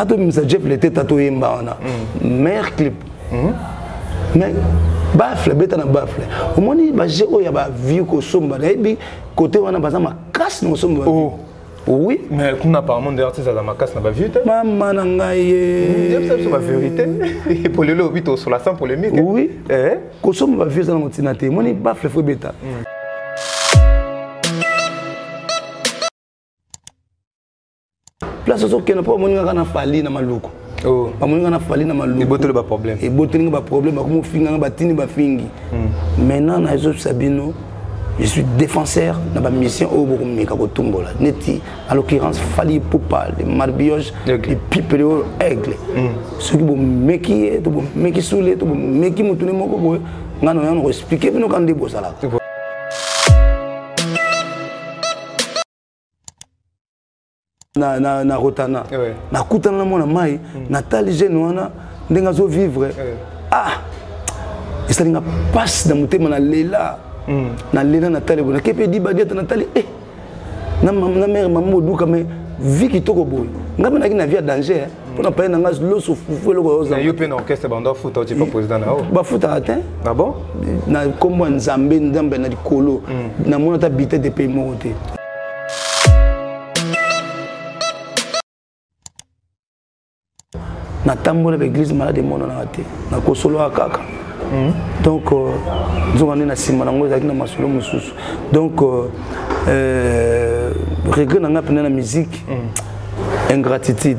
Ato misa Jeff l'été tato yemba wana. Meilleur clip. Mais bafle beta na bafle. Au moins ba jero ya ba vie ko somba na bi côté wana baza ma casse no somba. Oh. Oui. Mais qu'on apparemment des artistes dans ma casse n'a pas vu. Maman nangaye. C'est la vérité. Pour le lobito sur la scène polémique. Oui. Eh. Ko somba vie ça na motinate. Moni bafle fo beta. Place aussi que n'a pas moni ngana fali na maluko. Oh. Ba moni ngana fali na maluko. Et botole ba problème. Et botole ba problème ba comme finga ba tini ba fingi. Maintenant na Joseph Sabino, je suis défenseur de ma mission au Burumika Kotumbola. Neti, en l'occurrence, Fali Poupal, les Marbioches, les pipes, les aigles. Ceux qui vont meki, meki soulé, meki moutouné moko, on a expliqué, mais nous quand des beaux là. Na rotana, na kutana na mona mai, na tali jeune ndenga zo vivre. Ah, et ça n'inga passe dans mon thème na lela. Na lena Nathalie bona kepe di baguette Nathalie na mère maman duka mais vie qui toko boy ngaba na ki na vie danger pour na pa na ngas lo so fufu lo ko za yo pe na orchestre bando foot tu pas président na o ba foot atteint ah bon na kombo nzambe ndambe na likolo na mona ta bité de pays monté na tambola l'église malade mona na té na ko solo akaka. Donc, nous avons donc, regret dans la musique, ingratitude.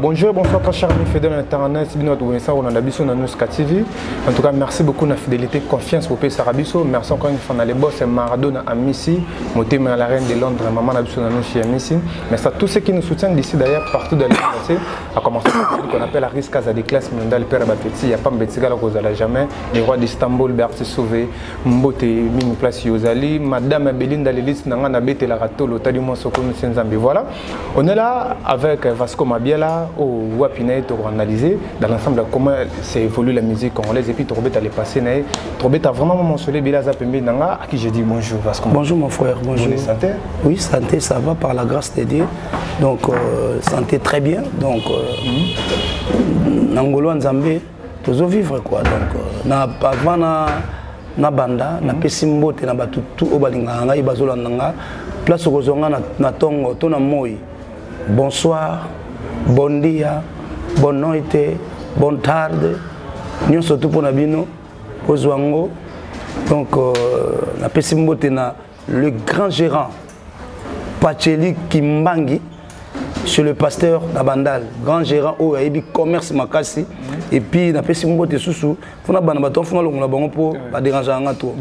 Bonjour, bonsoir, très chers amis fidèles internet, c'est bien ça on a l'habitude dans Nuska TV. En tout cas, merci beaucoup de la fidélité, confiance pour P. Sarabiso. Merci encore une fois dans les boss, c'est Maradona à Missy, Moté à la reine de Londres, maman l'habitude dans nous chez Missy. Merci à tous ceux qui nous soutiennent d'ici d'ailleurs, partout dans le monde, à commencer par ce qu'on appelle la risque à des classes mondiales, Père Bapeti, il n'y a pas de bêtises à cause de la jamais. Les rois d'Istanbul, Berti Sauvé, Mbote, Mimi Place Yozali, Madame Belinda Lélis, Nangana Bete la Rato, l'Otadimo Soko Nzambi. Voilà, on est là avec Vasco Mabiela. Au Wapinaï, tu analyser dans l'ensemble comment s'est évolue la musique congolaise et puis Torbet allait passer. Torbet a vraiment mentionné Bilaza Pembe Nanga à qui je dis bonjour. Bonjour mon frère, bonjour. Bonne santé? Oui, santé, ça va par la grâce de Dieu. Donc, santé très bien. Donc, Nangolo Nzambe, tous vivre quoi. Donc, avant na banda, na pesimbo, na batutu, obalinga, na ibazola nanga, place au zonga na tongo, tona moi. Bonsoir. Bon dia, bonne nuit, bonne tarde. Nous sommes tous pour Nabino, pour Zwango. Donc, la Pessimbote na le grand gérant Pacheli Kimbangi, chez le pasteur Nabandal, grand gérant au Aibi commerce Makasi. Et puis, la Pessimbote Soussou, on a banabaton, on a l'ongla pour pas déranger un tour.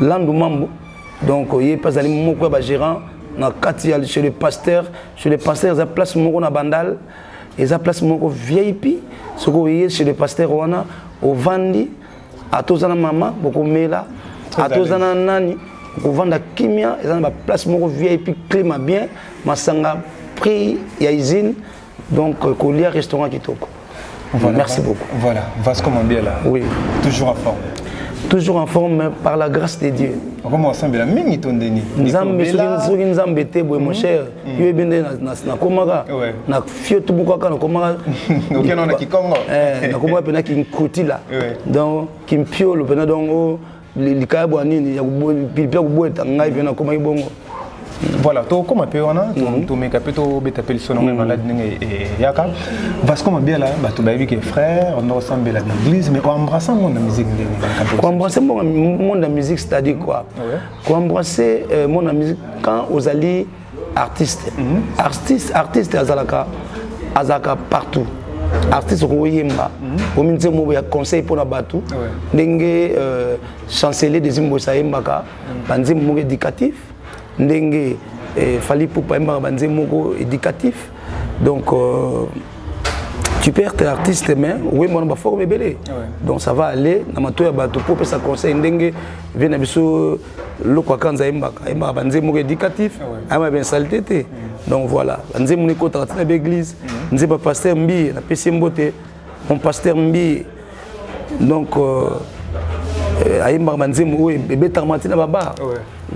Landoumambo. Donc, il n'y a pas de gérant. Chez le pasteur, il y a place Moko Nabandal. Et ça place mon VIP, ce que chez le pasteur Wana, au Vandi, à Tozana Mama, beaucoup Mela, à Tozana Nani, au Vanda Kimia, et ça place mon VIP climat bien, Masanga prix, Yaizine, donc Kolia restaurant Kitoko. Voilà, merci beaucoup. Voilà, Vasco Mabiela. Oui. Toujours en forme. Toujours en forme, mais par la grâce de Dieu. Comment on semble la même Nitondeni? Nous avons embêté, mon cher. Tu es bien na Komara. Na fio tout beaucoup na Komara. Ok, on a qui Congo. Na Komara pena qui nkoti là. Donc qui mpio le pena donc les kabo nini ya pilipia kubweta ngai pena koma ibongo. Voilà, to comme peu on a to me capito beta pel son malade et yaka Vasco Mabiela ba to baby que frère on ressemble à l'église mais on embrasse le monde de la musique on embrasse le monde de la musique c'est-à-dire quoi on embrasse le monde de la musique quand aux alliés artistes artistes azalaka partout artiste royemba au minute mo ya conseil pour na batu ndenge chancelier des imbosa yembaka banzim mo éducatif ndenge Fali Poupa Mbanze moko éducatif. Donc tu perds tes artistes mais oui moi on va former belé. Donc ça va aller na mato ya bato pour ça conseil ndenge vient biso lokwa kanza Mbaka Mbanze moko éducatif ama ben saleté. Donc voilà, nze moni ko traiter na l'église, nze pas pasteur Mbi na pesi mbote mon pasteur Mbi. Donc Ayemba Banzemu oui bébé Tarmatina baba.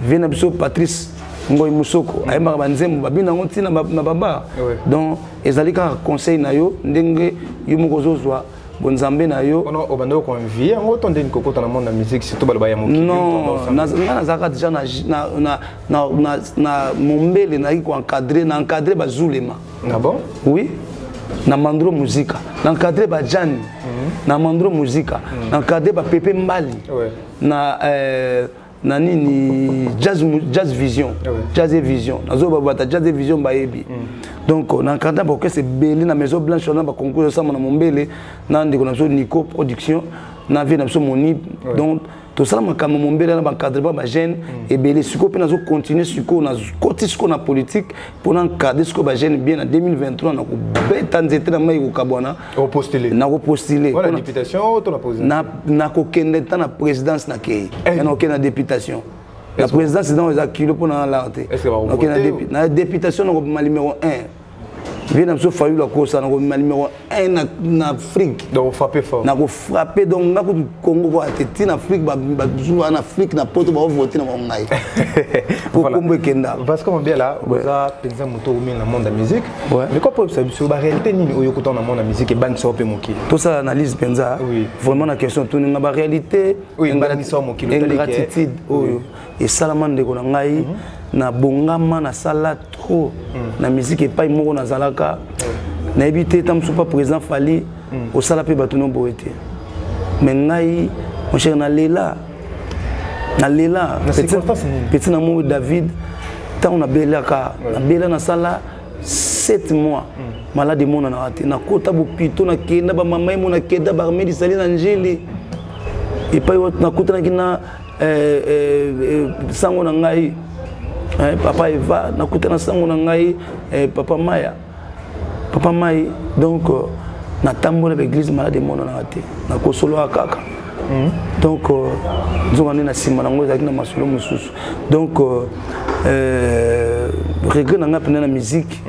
Vient biso Patrice Ngoy Musoko Ayemba Banzemu babina ngontina na baba. Donc ezalika conseil na yo ndenge yo mokozozwa bonzambe na yo. On obando ko envie ngo tonde ni kokota na monde na musique surtout baloba ya mokili. Non, na zaka déjà na mombele na ko encadrer bazulema. Ah bon? Oui. Na mandro musique, na encadrer ba Jan, na mandro musique, na encadrer ba Pepe Mbali. Na nini jazz vision, jazz vision. Nazo ba bata jazz vision ba yebi. Donc na encadrer ba que c'est belé na maison blanche na ba concours ça na mombele na ndiko na so Nico production na vie na so monib. Donc tout ça ma kama mombele na ba encadrer ba jeune et belé suko pe na zo continuer suko na côté suko na politique pour encadrer suko ba jeune bien en 2023 na ko beta nzete na mai ko kabwana au postuler na ko postuler voilà députation to la position na ko kende na présidence na kei na ko na députation la présidence dans les kilo pour na l'arte OK na députation na numéro 1 vient de faire la course na numéro 1 en Afrique. Donc frapper fort. Na frapper donc na ko Congo ko ateti en Afrique ba en Afrique na poto ba voter na ngai. Pour Congo kenda. Parce que bien là, vous a pensa moto au dans le monde de la musique. Mais quoi pour ça sur la réalité ni oyo ko dans le monde de la musique et ban so pe moki. Tout ça analyse pensa. Vraiment la question tourne na ba réalité. Oui, ban so moki. Ingratitude oyo. Et salaman de ko na ngai. Na bongama na sala trop na musique et pas moko na zalaka na habité tam soupa président Fali au sala pe bato no boete mais ngai mon cher na lela petit na mo David tant on a belaka na bela na sala 7 mois malade mona na raté na kota bo pito na kenda ba mama mo na kenda ba medi sali na njeli et pas na kota na kina sango na ngai papa Eva na kutana sango na ngai papa Mai donc na tambola l'église malade mona na raté na kosolo kaka donc nzongane na sima na ngoza kina masolo mususu donc regret na ngapena na musique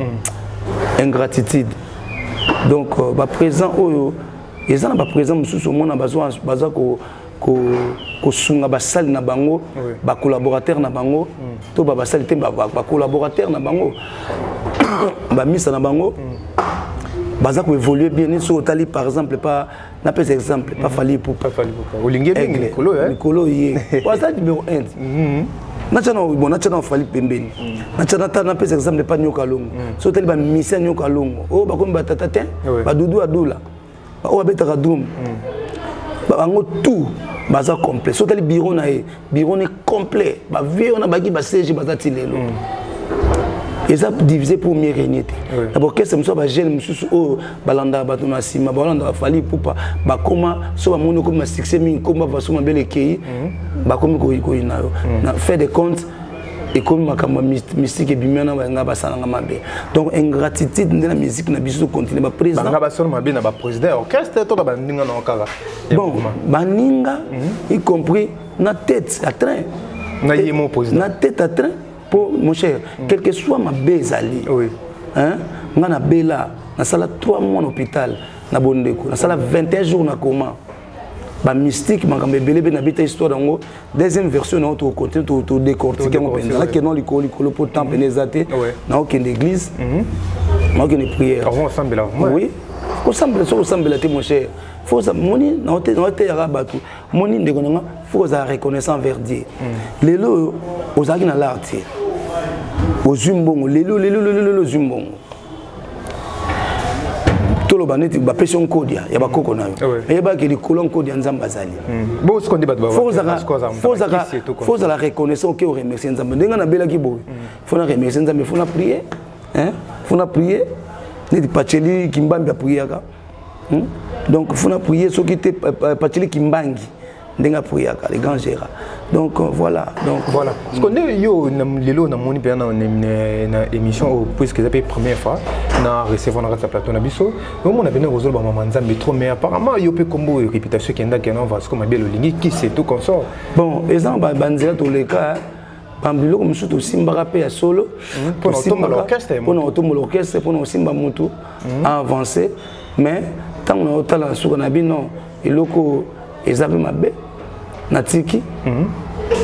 ingratitude donc ba présent oyo ezana ba présent mususu mona baza ko sunga basali na bango ba collaborateur na bango to ba basali te ba collaborateur na bango ba misa na bango baza ko évoluer bien ni so tali par exemple pas na pèse exemple pas Fali Poupa olingi bien Nikolo yé ça numéro 1 na chana Fali pembeni na chana ta na pèse exemple pas Nyoka Longo so tali ba misa Nyoka Longo o ba ko ba tata ba dudu adula ba o betaka dum bango tout baza complet so tali bureau na bureau ne complet ba vie on a baki ba CG baza tilelo ils ont divisé pour mieux régner d'abord qu'est-ce que ça ba jeune mususu o balanda ba tona sima balanda Fali Poupa ba koma so ba mono comme succès min comme ba so mabele kei ba comme ko inayo na fait des comptes et comme makamba mystique et bimena ba nga basalanga mabe donc ingratitude dans la musique na biso continue ba président nga basolo mabe na ba président orchestre to ba ndinga na okaka bon baninga y compris na tête à train na yemo président na tête à train pour mon cher quel que soit ma bezali hein nga na bela na sala 3 mois en hôpital na bondeko na sala 21 jours na coma ba mystique makambe belebe na bita histoire dango deuxième version na auto continue to décortiquer mon penza là que non likolo pour temps penezate na aucune église na aucune prière on ensemble là oui ensemble là mon cher faut ça moni na hote ya rabatu moni ndeko nga faut ça reconnaissant envers Dieu lelo ozaki na l'art ozumbongo lelo zumbongo tolo baneti ba pression code ya bakoko nayo mais ba ke likolo code ya nzamba zali bo ce qu'on dit ba faut la reconnaissance que remercier nzamba ndenga na bela ki boy faut na remercier nzamba faut na prier hein faut na prier ni pacheli kimbambi ya prier ka donc faut na prier so ki te pacheli kimbangi ndenga priaka les grands gérants. Donc voilà. Donc voilà. Parce qu'on est yo lelo na moni pe na émission puisque ça fait première fois na recevoir na plateau na biso. Donc on a venu résoudre ba maman Nzambe trop mais apparemment yo pe combo réputation qui ndaka na va comme bien le lingi qui c'est tout comme ça. Bon, exemple banzela tous les cas Bambilo comme surtout simba pe ya solo pour l'orchestre pour l'orchestre pour simba mutu avancer mais tant on otala suka na bino eloko ezabe mabe na tiki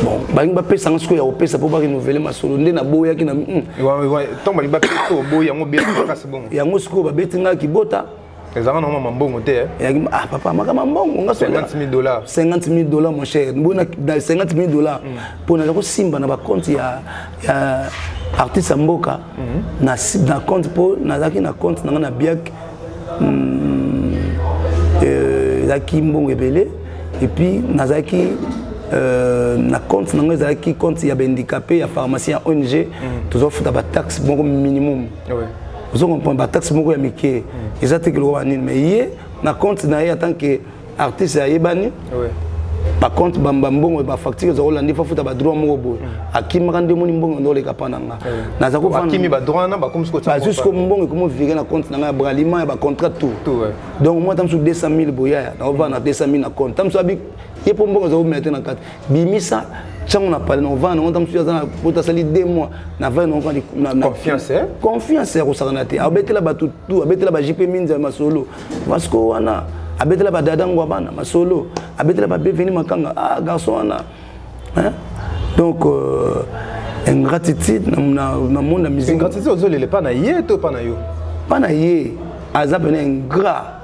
bon balingi bapesa ngo siko ya opesa po ba renouveler masolo nde na boya ki na tomba li bapesa boya ngo bien kasi bon yango siko babetinga kibota ezanga na mama mbongo te ah papa makama mbongo nga $50,000 $50,000 mon cher mbona $50,000 pour na ko simba na ba compte ya artiste mboka na compte po na zaki na compte na biak zaki mbongo ebele et puis na zaki na compte na zaki compte ya handicapé ya pharmacien ONG toujours futa ba taxe bon minimum vous comprenez ba taxe moko ya mike exactement ko banini mais yé na compte na en tant que artiste ya yebani par contre bamba mbongo ba facture zo landi fa futa ba droit moko bo akima kandi moni mbongo ndo le kapana nga na za ko fana akimi ba droit na ba comme ce que ba jusqu'au mbongo comme virer na compte na braliment ba contrat tout donc moi tam sur 200,000 boya na va na 200,000 na compte tam so abi ye po mbongo zo mettre na carte bimisa chango na parler on va on tam sur za pour sali 2 mois na va on na confiance ko saranate abetela ba tout abetela ba JP minza masolo parce que wana abetela ba dadango bana masolo abetela ba beveni makanga ah garçon wana hein donc ingratitude na monde musique ingratitude ozolele pas na ye to pas na yo pas na ye azap na ingrat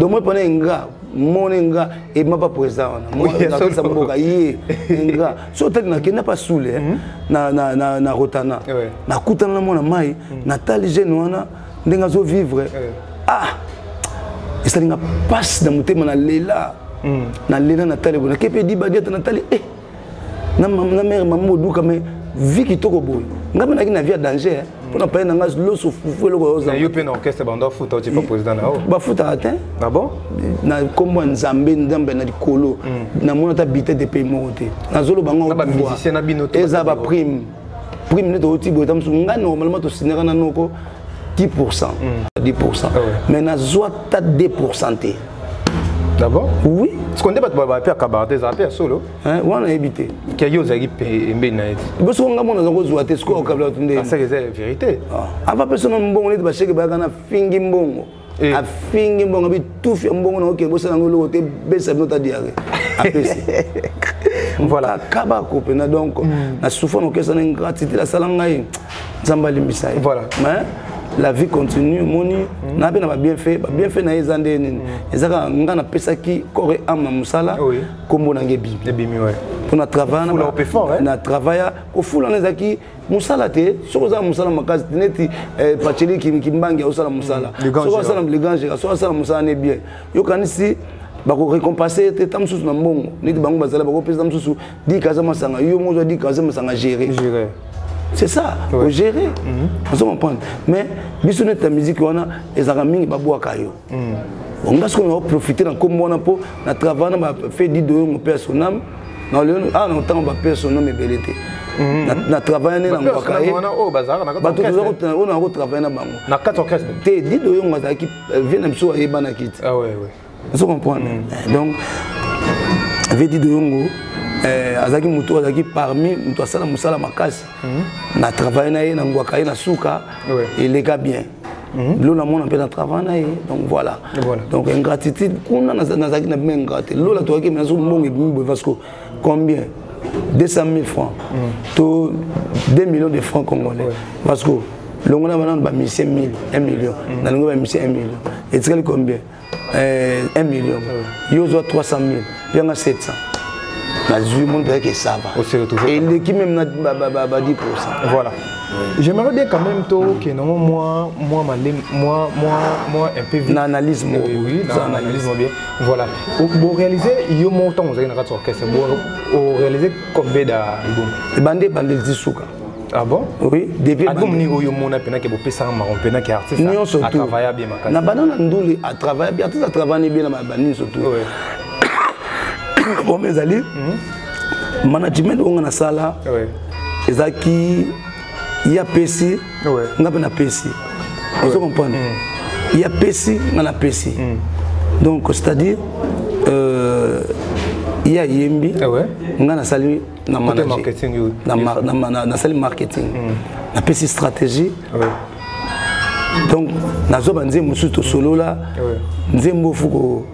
donc moi prenez ingrat mon ingrat et m'a pas président moi ça mboka ye ingrat so tali na kena pas soule na rotana na kutana na mona mai na tali jeune wana ndenga zo vivre ah et ça n'a pas de motema na lela na tali bona kepe di badiata na tali na mère maman duka mais vie qui toko boy ngam na ki na vie danger pour na pa na ngas lo so fufu lo ko za yo pe na orchestre bando foot tu pas président na ba foot atteint ah bon na kombo nzambe na dikolo na mona ta bité de pays moté na zolo bango ba musicien na bino eza ba prime ne to tibo tam su nga normalement to sinera na noko 10%. 10%. Mais na zoa ta 2%. D'abord? Oui. Ce qu'on dit pas à cabaret, ça fait solo. Hein, on a évité. Qu'il y a eu des naïfs. Parce qu'on a mon zoa te score au cabaret. C'est la vérité. Avant personne bon on est parce que bagana fingi mbongo. A fingi mbongo bi tout fi mbongo na OK bossa ngolo te besa nota diarrhée. APC. Voilà, kaba kopena donc na souffrance que ça na gratitude la salangai. Zambali misai. Voilà. Mais la vie continue, moni, na bien fait na ezande nini. Ezaka ngana pesa ki kore ama musala kombo na ngebi. Ngebi ouais. Pour na travailler na travailler au full on ezaki musala te, soko za musala makazi neti pacheli ki mbangi au sala musala. Soko sala le ganje, soko sala musala ne bien. Yo kanisi bako récompenser te tam susu na mbongo. Neti bango bazala bako pesa tam susu di kaza masanga yo mozo di kaza masanga gérer. C'est ça, faut gérer. Vous comprenez. Mais, si on ta musique, on a des amis qui ont kayo. On va profiter d'un comme on a pour na travail, on va faire 10 de mon personnel. Dans le temps on va personnel mais belleté. Na travail na ngwakaye. On a travaillé na bango. Na 4 orchestres. Te 10 de on va qui vient même sur ebana kit. Ah ouais. Vous comprenez. Donc, avait dit de yongo azaki mutu azaki parmi mutu asala musala makasi na travail na ye na ngwaka ye na suka il est bien lola mona pe na travail na ye donc voilà donc ingratitude kuna nazaki na bien ingrat lola to ki mezo mbongo bimbo parce que combien 200,000 francs to 2 millions de francs congolais parce que longona bana ba musicien 1 million na longo ba musicien 1 million et c'est combien 1 million yo zo 300,000 bien à 700. Le monde que ça va. Et l'équipe même n'a pas 10%. Voilà. J'aimerais bien quand même que moi un peu vite. L'analyse moi. Oui, l'analyse moi bien. Voilà. Pour réaliser, il y a mon temps vous avez une radio orchestre. Pour réaliser combien d'albums? Bandé Zisuka. Ah bon? Oui. Depuis. Album ni oyo mona pena que vous pesa marron pena que artiste. À travailler bien. Na banana nduli à travailler bien. Artiste à travailler bien na bani surtout. bon mais ali management on a ça là ezaki il y a PC nga na PC vous comprenez il y a PC nga na PC donc c'est-à-dire il y a yembi nga na sali na marketing na sali marketing na PC stratégie donc nazo banze musu to solo là nzembo fuko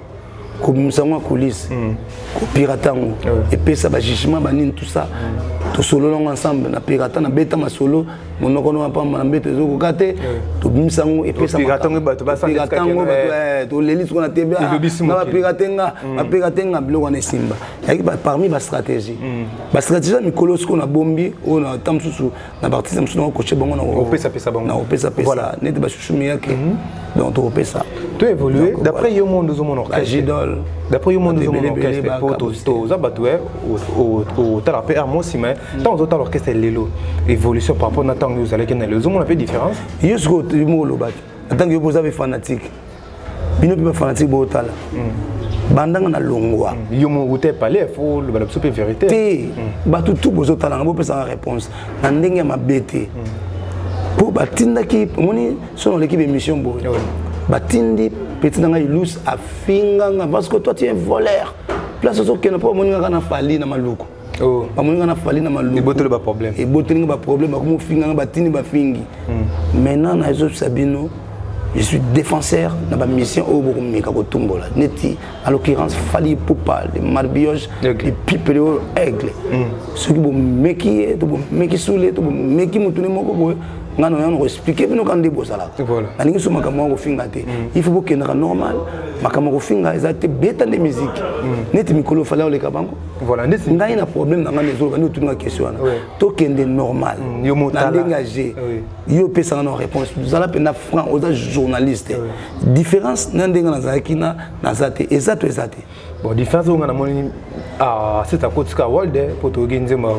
ko musango coulisse ko piratango et puis ça ba jugement ba nini tout ça to solo longo ensemble na pirata na beta ma solo monoko no pa na mbete zo ko kate to musango et puis ça piratango ba to ba sa piratango ba to leli ko na tebe na ba piratenga biloko na simba yaki ba parmi ba stratégie mikolo ko na bombi o na tamsusu na partie tamsusu na ko che bongo na opesa pesa bongo na opesa pesa voilà net ba chouchumi yake donc to opesa tu évolué d'après yo monde zo mon orchestre d'après yo monde zo mon orchestre pour to za batoué au tala PR moi si mais tant autant l'orchestre lelo évolution par rapport à tant que vous allez gagner le zo mon un peu différence yo ce que mo lo bat tant que yo vous avez fanatique bino pe fanatique bo tala bandanga na longwa yo mo routé palais faut le balabso pe vérité té ba tout bozo tala ngo pesa réponse na ndenge ma bête pour batinda ki moni son l'équipe émission bo batindi petit nanga ilus afinganga parce que toi tu es un voleur place so que ne pas moni ngana fali na maluko ba moni ngana fali na maluko et botolo ba problème et botolo ba problème ba ko finganga batindi ba fingi maintenant na zo sabino je suis défenseur dans ma mission au Bourumika Kotumbola neti en l'occurrence Fali Poupa les marbioges les pipélo aigle ceux qui vont meki to meki soule to meki mutune moko boy ngano yana expliquer bino quand debo sala voilà aningi so makamo ko finga te il faut que na normal makamo ko finga ezate beta de musique neti mikolo fala le kabango voilà neti ngai na problème na ngane zo bani tunga question to kende normal yo motala engagé yo pesa na réponse vous allez pena franc aux journalistes différence nandenga na zaki na zate exact bon différence on a moni ah c'est à côté ka world pour to genze mare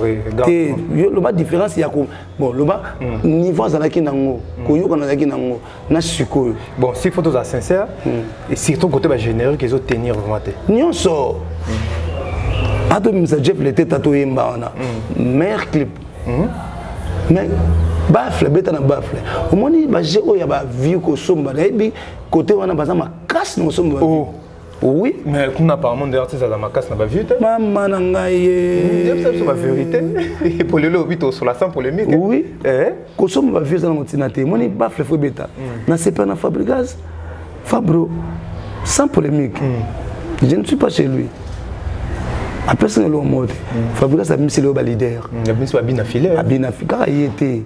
le bas différence ya ko bon le bas niveau zalaki nango ko yo kana zaki nango na sikoyo bon si photos à sincère et surtout côté ba générique qu'ils ont tenir vraiment te nyonso ado misa Jeff le tête to yemba ona meilleur clip mais bafle beta na bafle au moni ba je o ya ba vie ko somba na bi côté wana baza ma casse no somba oui mais qu'on apparemment des artistes à ma casse n'a pas vu maman nangaye c'est la vérité pour le lobito sur la sans polémique oui ko somba vie ça na motinate moni bafle fo beta na c'est pas na Fabregas Fabro sans polémique je ne suis pas chez lui après ça le mot Fabregas a mis le leader il a mis sur abina filé abina car il était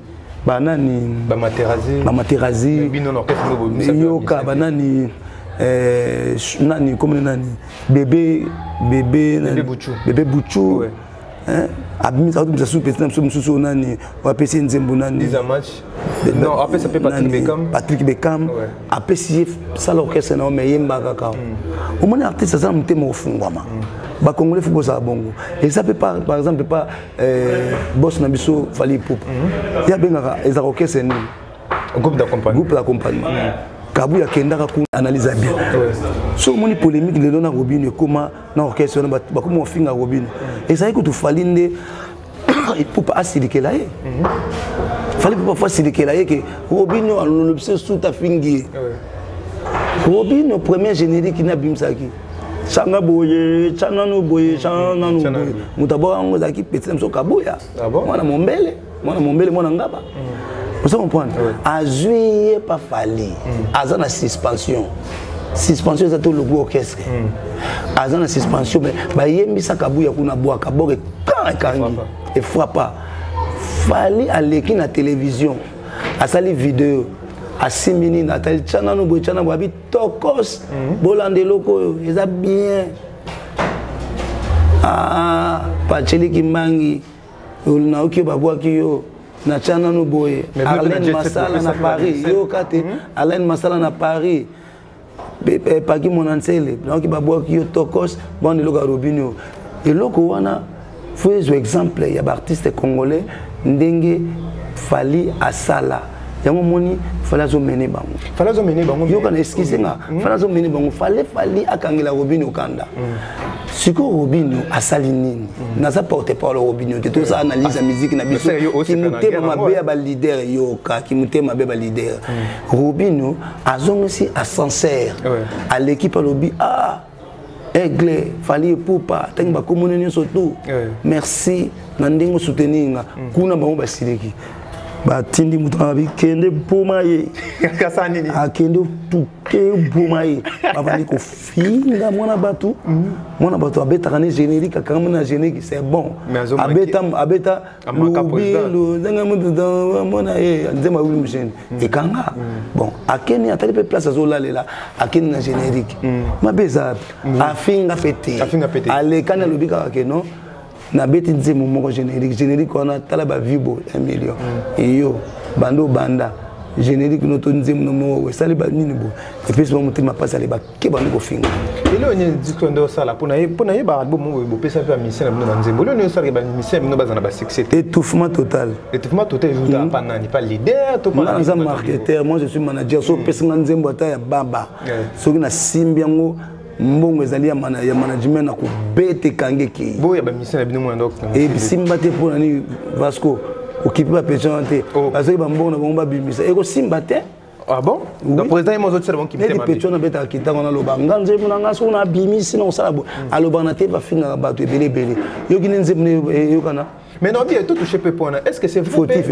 banani ba materazi bino orchestre yoka banani nani comme nani bébé Bouchou hein abimi ça tout sous petit sous nani on peut essayer nzembo nani match non après ça peut Patrick Beckham après si ça l'orchestre na mais yemba kaka au moins artiste ça mtemo ofungwama ba congolais faut ça bongo et ça peut pas par exemple pas boss na biso Fali Poupa ya benga les orchestres ni groupe d'accompagnement Kabuya kendaka ku analyse bien so moni polémique le dona Robine comment na orchestre ba comment finga Robine et ça que tu falinde il faut pas acidiquer là fallait pas faciliter là que Robine on l'obsesse sous ta fingi Robine premier générique na bimsaki changa boye chanano boye mutabo ngo zaki petit so Kabuya mwana mombele mwana ngaba. Vous comprenez? À juillet, pas fallu. À la suspension. Suspension, c'est tout le gros orchestre. À la suspension, mais il y a un Kabuya qui a bois, Kabuya et frappe pas. Fallait aller à la télévision, à sa vidéo, à 6 minutes, à tel channel, à Tokos, Bolande Loko, ils ont bien. Ah, Pacheli Kimbangi, Naoki Babuakio. Na chana no boye Alain Masala na Paris yo kate Alain Masala na Paris Paki Monansele donc babwa ki yo Tokos bon le loga Robinho et loko wana faut exemple il y a artiste congolais ndenge Fali Asala yango moni fallait zo mener bango yo kana excuse nga fallait zo mener bango fallait akangela Robinho kanda siko Robinho asali nini naza porte parole Robinho te to ça analyse la musique na biso ki mutema mabe ya ba leader yoka ki mutema mabe ba leader Robinho azongisi à sincère à l'équipe lobby Aigle, fallait poupa, tangi ba communauté surtout. Merci, nandingo soutenir kuna bango basileki. Ba tindi mutabi kende pomaye. Kasani ni. Akende tuke pomaye. Baba ni ko finga mwana batu. Mwana batu abeta kana générique akama na générique c'est bon. Abeta lo danga mutu mwana nzema wuli mcheni. Ekanga. Bon, akeni atali pe place azola lela, akeni na générique. Mabeza afinga pété. Ale kana lobika keno. Na beti nzemu moko générique on a talaba vibo 1 million et yo bando banda générique noto nzemu no mo sali ba nini bo et puis bon mutima passe ali ba ke bando ko finga et là on dit qu'on doit ça là pour na ba bo mo bo pesa pa mission na nzemu là on sala ba mission no bazana ba succès étouffement total je dois pas nani pas leader to pas un marketeur moi je suis manager so pesa nzemu ata ya baba so na simbi yango mbongo ezali ya management na kubete kangeki bo ya ba mission na bino mo ndok et simba te pour nani Vasco occupé ba pétion te parce que ba mbongo na bomba bimisa et ko simba te ah bon le président mo zotse bon qui me te pétion na beta kita ngona loba nganze mona ngaso na bimisi na osala bo aloba na te ba finga ba to ebele yo kinenze mne yo kana. Mais non, bien tout touché peu point. Est-ce que c'est vrai? Fautif,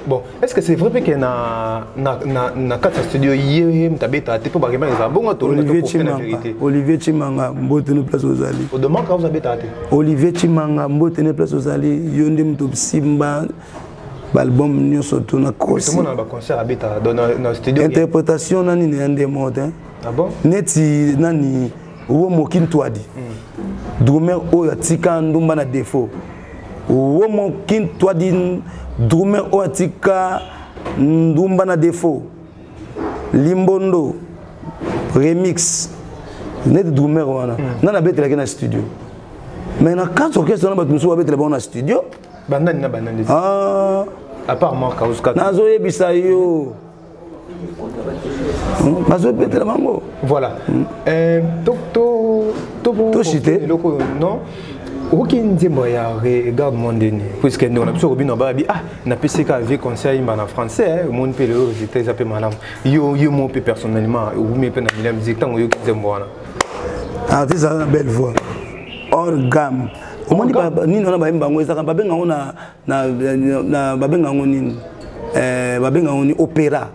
bon, est-ce que c'est vrai que na quatre studios hier m'tabeta te pour bagema les abongo to la vérité. Olivier Chimanga mbotene place aux ali. Au demande quand vous avez taté. Olivier Chimanga mbotene place aux ali yonde mto simba album nyonso to na cross. Tout le monde a concert abeta dans studio. Interprétation nani ne ande mode. Ah bon? Neti nani wo mokintwadi. Drummer oyo atika ndumba na défaut. Womo kin toi din drummer oatika ndumba na défaut limbondo remix net drummer wana nana betela ke na studio mais na quand orchestre na batumso wa betela na studio bandani na bandani à part moi kauska nazo yebisa yo bazo betela mango voilà to cité non aucun nzembo ya regarde mon dernier puisque nous on a besoin Robinho babi na PCK avec conseil en français mon pe le j'étais zappé madame yo mon pe personnellement ou me pe na la musique tant yo nzembo wana artiste a une belle voix hors gamme au moins ni na ba mbango ezaka ba benga na ba benga ngoni ba benga ngoni opéra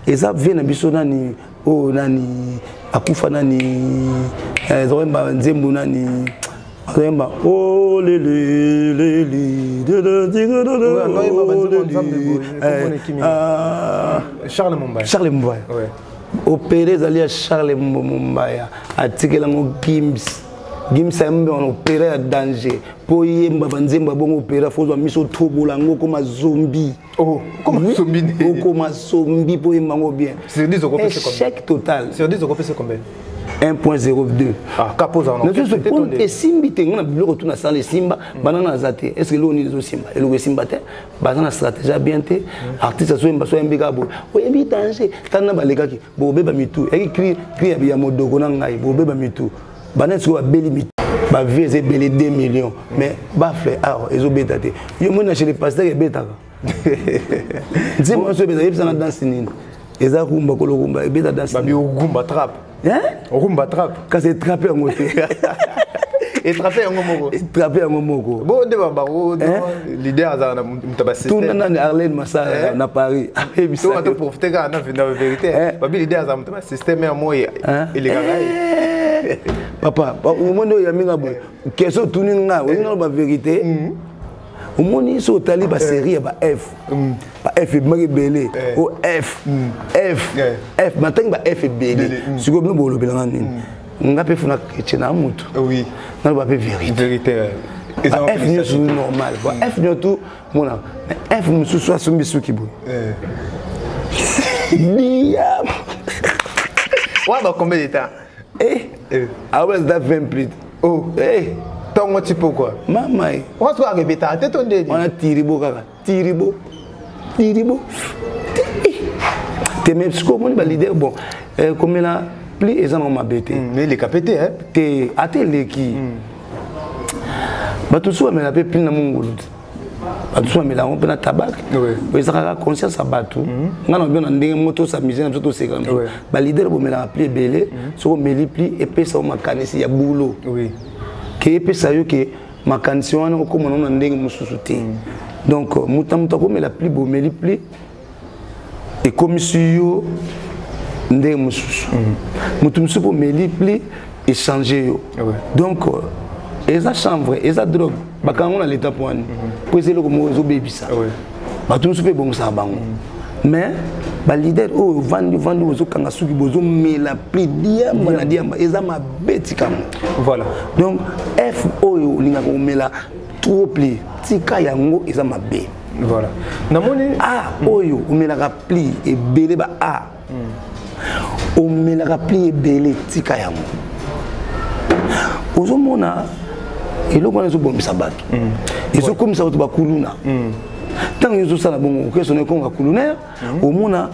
eza vient biso nani o nani akufa nani zoemba nzembo nani oh les Charles Mumbaya. Charles Mumbaya. Opéré Zalia Charles Mumbaya. Article en Gims. Gims a opéré à danger. Pour y embabanzemba bon opéra faut miso tobolango comme un zombie. Oh, comme un zombie. Oh, comme un zombie pour y mango bien. C'est 10 euros échec total. C'est 10 euros c'est combien? 1.02. Ah, capoza non. Et simbi te ngona bilo retourna sans les simba banana zate. Est-ce que l'on est les simba? Et le simba te banana stratégie bien te artiste so mba so mbika bo. O yebi danger tana baleka ki bo beba mitu. E cri ya modoko na ngai bo beba mitu. Banana so ba beli mitu. Ba vie c'est belé 2 millions. Mais ba fait ezo beta te. Yo mona chez les pasteurs e beta ka. Nzema so beta yebisa na danse nini. Eza kumba kolo kumba e beta danse. Ba bi kumba trap. Hein? Rumba trap. Quand c'est trapé en moté. Et trapé en momo. Et trapé en momo. Bon, de baro, l'idée à ça, tout le monde Arlène Massa na Paris. Tout le monde profite quand on a vérité. Babi l'idée à ça, système à moi et les gars. Papa, au moment où il y a mis la question tourner nga, on a la vérité. Au moment où ils sont allés ba série ba F. Ba F est belé. O F. F maintenant ba F est belé. Si vous voulez le bilan nini. nga pe funa chena mutu oui na ba pe vérité F ni tout normal F ni tout mona F mususu asumbi suki bo liam wa ba combien de temps ah ouais ça 20 plus oh Tongo tipo quoi. Mama. On va répéter, t'es ton délire. On a tiribo kaka. Tiribo. pli bon te même ce qu'on va leader bon comme là pli et ça on m'a bêté mais les capété hein te atelier qui ba tout ça mais la pe pli na mongolo ba tout ça mais là on peut na tabac oui ça a conscience à batou ngana bien na ndenge moto sa mise na tout c'est comme ba leader bon mais la pli belé so meli pli et pe ça ma kanisi ya boulot oui que pe ça yo que ma kanisi wana ko mo na ndenge mususu te donc mutamta ko mais la pli bo meli pli et comme si yo ndenge mususu mutumsu po meli pli et changer yo donc eza chambre eza drogue bakango na l'état point pour essayer le comme zo bebisa mutumsu pe bon ça bango mais ba leader o vandi ozo kanga suki bozo mela pli diamba na diamba eza ma beti kam voilà donc f o linga ko mela trop pli tika yango eza ma be voilà namoni ah oyo omelaka pli ebele ba a omelaka pli ebele tika yango ozomona eloko wana ezobombisa bato ezokomisa bato bakuluna ntango ezosala bongo okesone konga kulunaire omona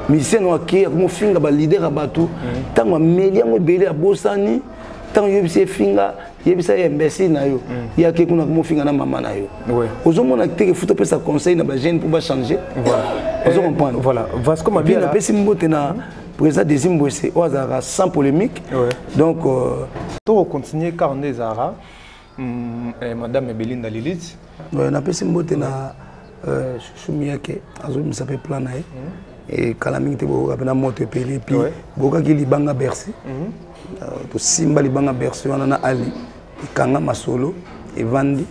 musicien wake akomofinga balider ya bato ntango ameli yango ebele abosani ntango yebisi efinga yebisa ya imbécile na yo yake kuna komofinga na mama na yo ozomona teke futa pesa conseil na bagene pour bachanger ozo comprendre voilà Vasco Mabia na pesi mbote na président des Zimbabwe o azaka sans polémique donc to continuer car on est Zara madame Belinda Lilith na pesi mbote na chumi yake azo misape plan na et kala mingi te boka na moto epeli puis boka ki libanga Bercy to simba libanga Bercy wana na ali ikanga masolo evandi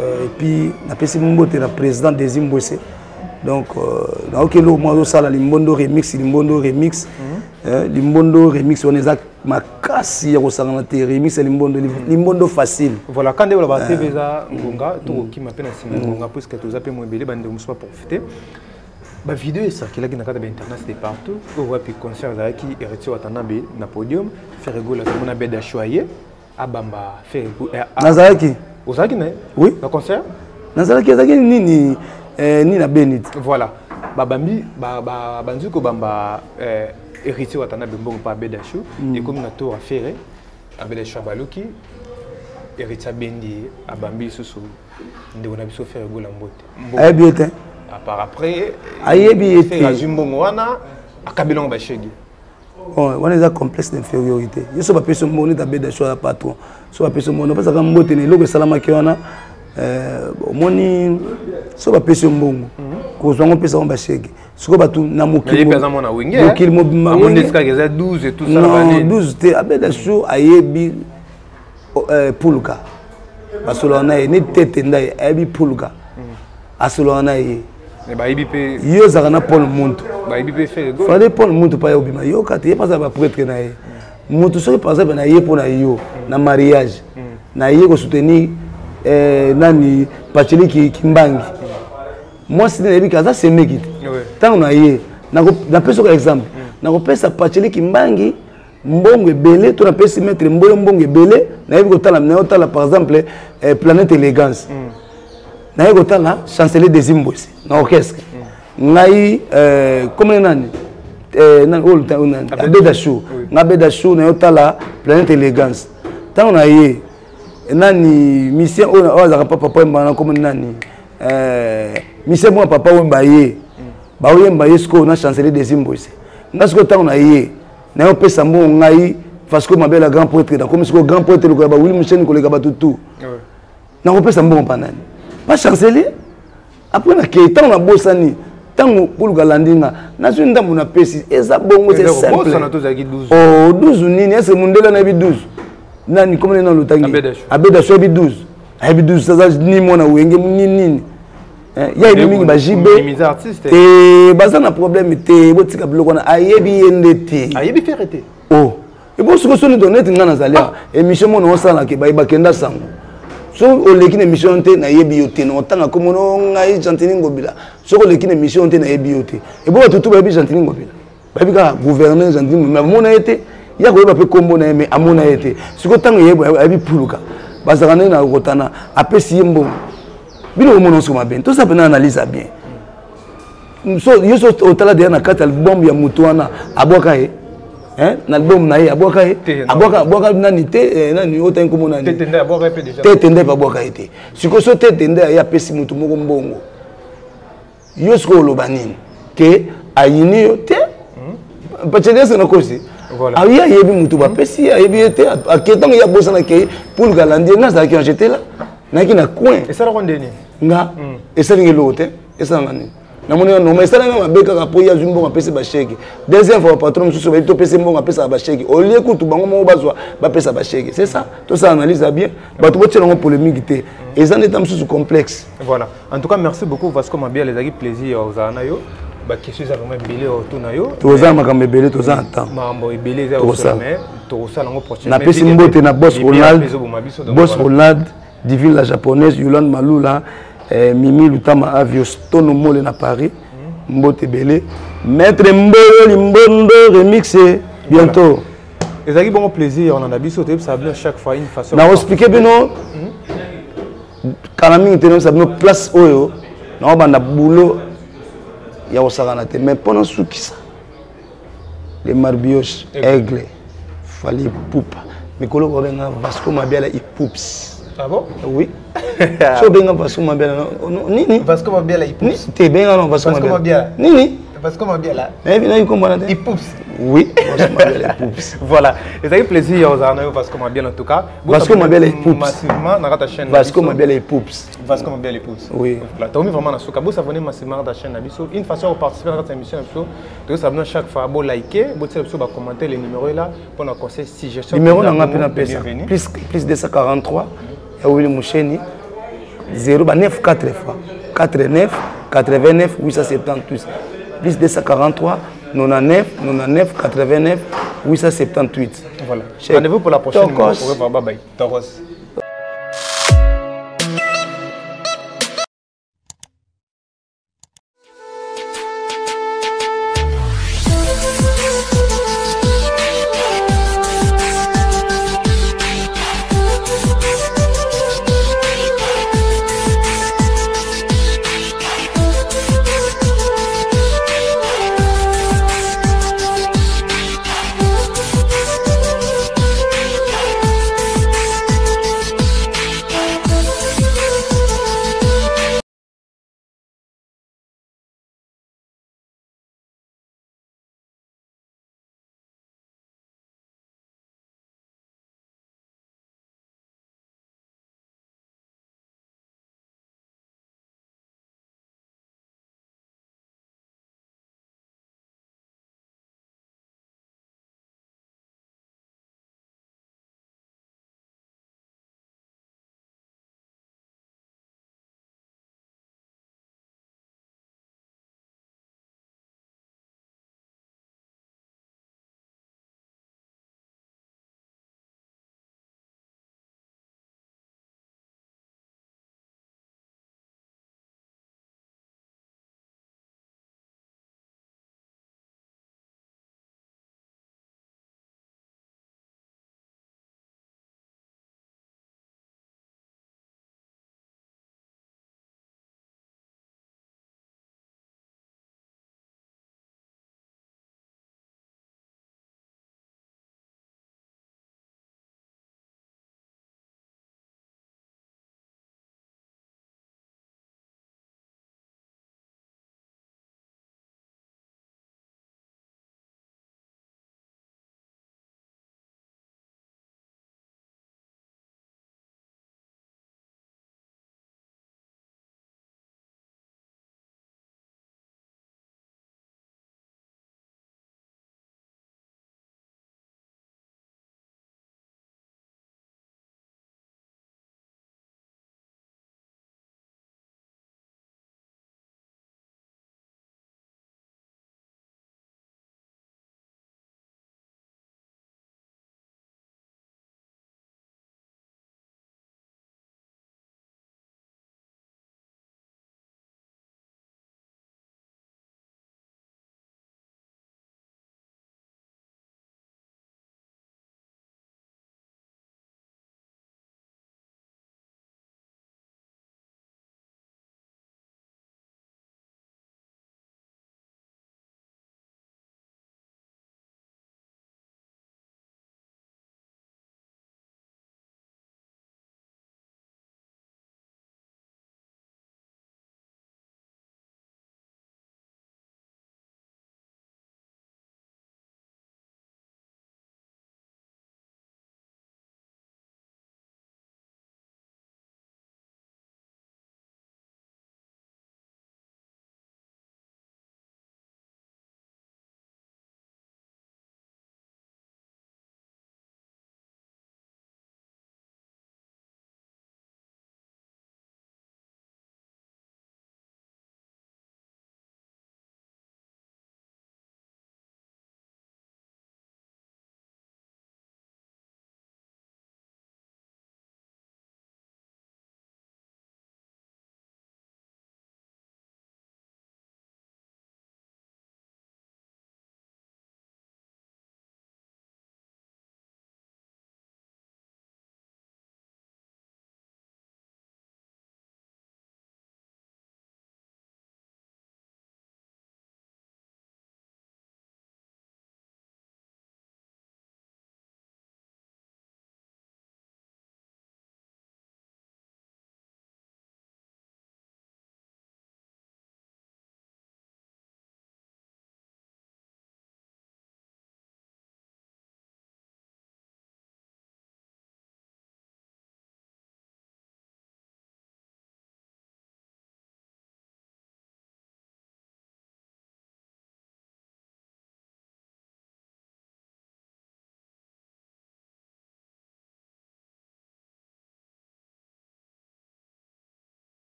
et puis na pesi mbote na président des Zimbabwe donc ok lo moi sala limbondo remix limbondo remix on est makasi ya kosangana te remix limbondo facile voilà quand on va TV za ngonga to ki mapena sima ngonga parce que tous appels mo belé bande mo soit profiter ba vidéo ça qui là qui na kata internet c'était partout on voit puis concert za qui héritier watanabe na podium faire rigoler tout na beda choyer abamba faire Nazaraki ozaki na oui le concert Nazaraki zaki nini ni na benit voilà babambi banzuko bamba héritier watanabe mbongo pa bedashu et comme na to affaire abele shabaluki héritier bendi abambi susu ndeko na biso faire gola mbote ayebiete par après ayebiete la jumbongo wana akabilongo ba shegi wana eza complexe d'infériorité yeso ba peso mboni ta bedashu ya patron so ba peso mboni parce que mbote ne loko salama ki wana omoni so ba peso mbongo ko zongo pesa on ba shegi siko batu na mokili pesa mona winge mokili mobimba winge ska geza 12 et tout ça non 12 te abedashu ayebi pulka basolo na ni tete ndai ayebi pulka asolo na ye ba ibi pe yo zaka na Paul Muntu ba ibi pe fait go fallait Paul Muntu pa yo bima yo kati ye pasa ba prêtre na ye Muntu so par exemple na ye pona yo na mariage na ye ko soutenir nani Pacheli Kimbangi moi c'est des bika ça c'est meki tant na ye na peso par exemple na ko pesa Pacheli Kimbangi mbongo ebele to na pesi mettre mbongo ebele na yebi ko tala na yo tala par exemple Planète Élégance na yebi ko tala chancelier des Zimbabwe na orchestre ngai comme nani nani all time Abedashu ngabedashu na yo tala Planète Élégance tant na ye nani mission o azaka papa mbana comme nani mission moi papa wemba ye ba wemba yesko na chancelier des Zimbabwe ngasko tant na ye na yo pesa mbongo ngai parce que mabela grand poète na comme ce grand poète le ba Willy Michel ko le ba tutu na ko pesa mbongo panani pas chancelier après na ke tant na bosani tant pour galandinga na zo ndambu na pesi eza bongo c'est simple oh 12 nini est mundela na bi 12 nani comme na lutaki abedashu bi 12 abi 12 ça ni mona wenge nini ya ibi mingi ba jibe et baza na problème te botika biloko na ayebi yende te ayebi faire te oh et bon ce que soni donner ngana zalia émission mona osala ke ba kenda sango so oleki na émission te na yebi yote na otanga comme no ngai Gentini Ngobila so oleki na émission te na yebi yote et bon tout ba bi Gentini Ngobila ba bi ka gouverneur Gentini mais mona ete ya ko ba pe kombo na mais amona ete siko tango yebo abi puluka bazaka na kotana apesi mbongo bino mona so maben tout ça peut analyse bien yo so otala derrière na kati album ya mutu wana abwaka ye na album na ye abwaka ye abwaka nani te nani otangi komona nani te tende abwaka pe déjà te tende pa abwaka ye te siko so te tende ya pesi mutu moko mbongo yo siko oloba nini ke ayini yo te pachedese na kosi ayi ayebi mutu bapesi ayebi ye te aketango ya bosana ke pour galandier nga azalaki enjeté la naki na coin esalaka ndeni nga esalingi eloko te esalanga nini namoni noma esalanga mabe kaka po ya zwi mbongo apesi basheke deuxième fois patron mosusu bayebi topesi mbongo apesaka basheke olie kutu bango moko bazwa bapesa basheke c'est ça tosala analyse ya bien bato botiela yango polémique te eza ndeta mosusu complexe. Voilà, en tout cas merci beaucoup Vasco Mabia, les plaisir ozala na yo ba question za vraiment belé autour na yo toza makambo ebele toza na temps mambo ebele za osala tosala ngo prochain na pesi mbote na boss Ronald Divine la japonaise Yolande Malula Mimi Lutama Avios Tono Mole na Paris mbote belé maître Mbolo Limbondo remixé bientôt. Ezaki bon plaisir on en a biso te ça bien chaque fois une façon na expliquer bino kana mingi te ça bino place oyo na banda boulot ya osakana te mais pendant suki ça les marbioches aigle fali poupa mikolo ko benga Vasco Mabia la ipoups. Ah bon? Oui. So benga Vasco Mabia nini Vasco Mabia la ipoups te benga non Vasco Mabia nini Vasco Mabia la mais bien il comprend te ipoups. Oui, Vasco Mabia la ipoups. Voilà, et ça fait plaisir aux Vasco Mabia en tout cas. Vasco Mabia la ipoups massivement dans ta chaîne. Vasco Mabia la ipoups. Vasco Mabia la ipoups. Oui. Voilà, tu as mis vraiment dans ce cas. Vous s'abonner massivement dans ta chaîne Nabiso. Une façon de participer à cette émission Nabiso, tu vous abonner chaque fois, vous liker, vous commenter les numéros là pour nos conseils suggestions. Numéro n'a pas pesa. Plus 243. Et Willy Moucheni 094 fois 49 89 878 plus 243 99 99 89 878. Voilà. Rendez-vous pour la prochaine. Bye bye.